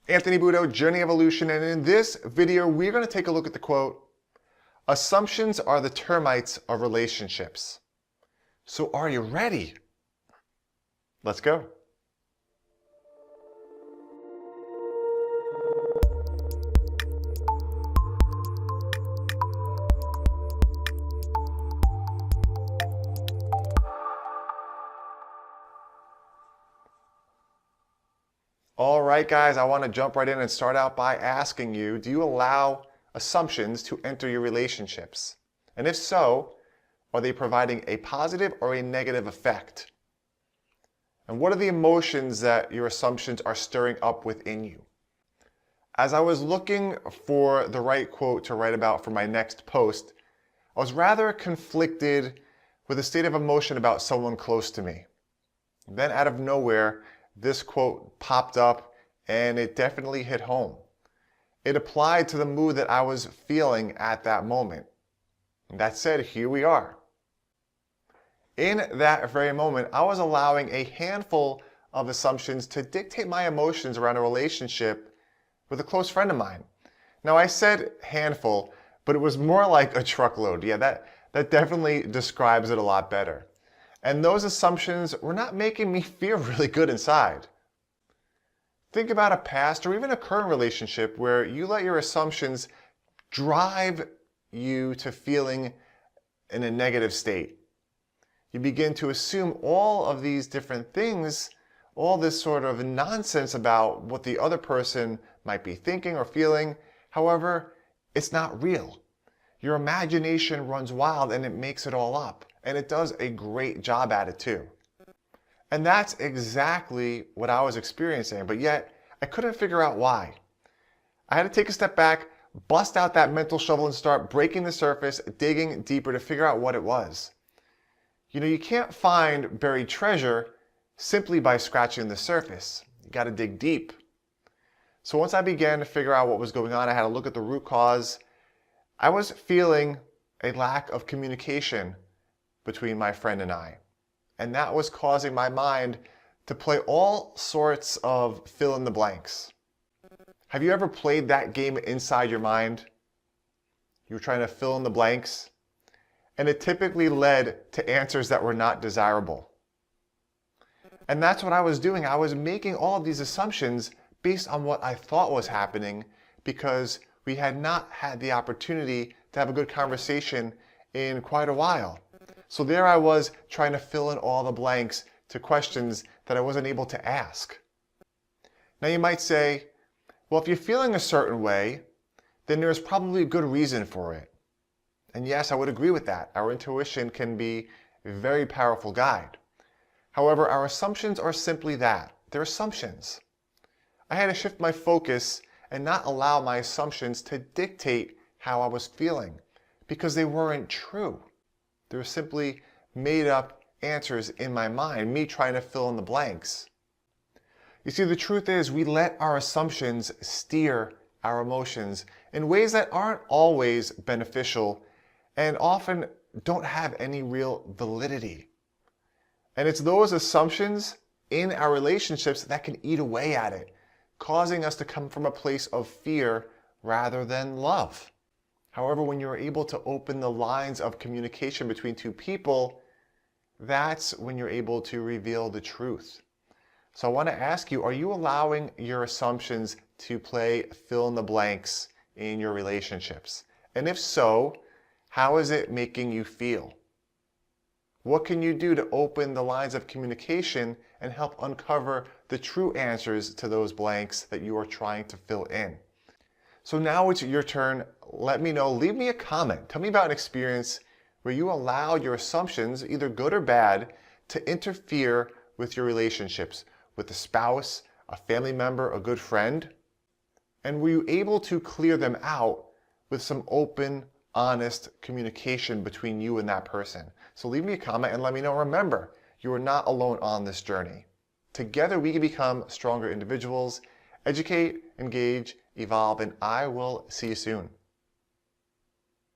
Anthony Budo, Journey Evolution, and in this video, we're going to take a look at the quote, "Assumptions are the termites of relationships." So are you ready? Let's go. All right, guys, I want to jump right in and start out by asking you, do you allow assumptions to enter your relationships? And if so, are they providing a positive or a negative effect? And what are the emotions that your assumptions are stirring up within you? As I was looking for the right quote to write about for my next post, I was rather conflicted with a state of emotion about someone close to me. Then out of nowhere, this quote popped up and it definitely hit home. It applied to the mood that I was feeling at that moment. That said, here we are. In that very moment, I was allowing a handful of assumptions to dictate my emotions around a relationship with a close friend of mine. Now, I said handful, but it was more like a truckload. Yeah, that definitely describes it a lot better. And those assumptions were not making me feel really good inside. Think about a past or even a current relationship where you let your assumptions drive you to feeling in a negative state. You begin to assume all of these different things, all this sort of nonsense about what the other person might be thinking or feeling. However, it's not real. Your imagination runs wild and it makes it all up. And it does a great job at it too. And that's exactly what I was experiencing, but yet I couldn't figure out why. I had to take a step back, bust out that mental shovel and start breaking the surface, digging deeper to figure out what it was. You can't find buried treasure simply by scratching the surface. You got to dig deep. So once I began to figure out what was going on, I had to look at the root cause. I was feeling a lack of communication between my friend and I. And that was causing my mind to play all sorts of fill in the blanks. Have you ever played that game inside your mind? You were trying to fill in the blanks, and it typically led to answers that were not desirable. And that's what I was doing. I was making all of these assumptions based on what I thought was happening because we had not had the opportunity to have a good conversation in quite a while. So there I was trying to fill in all the blanks to questions that I wasn't able to ask. Now you might say, well, if you're feeling a certain way, then there's probably a good reason for it. And yes, I would agree with that. Our intuition can be a very powerful guide. However, our assumptions are simply that. They're assumptions. I had to shift my focus and not allow my assumptions to dictate how I was feeling because they weren't true. They were simply made up answers in my mind, me trying to fill in the blanks. You see, the truth is we let our assumptions steer our emotions in ways that aren't always beneficial and often don't have any real validity. And it's those assumptions in our relationships that can eat away at it, causing us to come from a place of fear rather than love. However, when you're able to open the lines of communication between two people, that's when you're able to reveal the truth. So I want to ask you, are you allowing your assumptions to play fill in the blanks in your relationships? And if so, how is it making you feel? What can you do to open the lines of communication and help uncover the true answers to those blanks that you are trying to fill in? So now it's your turn. Let me know. Leave me a comment. Tell me about an experience where you allowed your assumptions, either good or bad, to interfere with your relationships with a spouse, a family member, a good friend. And were you able to clear them out with some open, honest communication between you and that person? So leave me a comment and let me know. Remember, you are not alone on this journey. Together we can become stronger individuals. Educate, engage, evolve, and I will see you soon.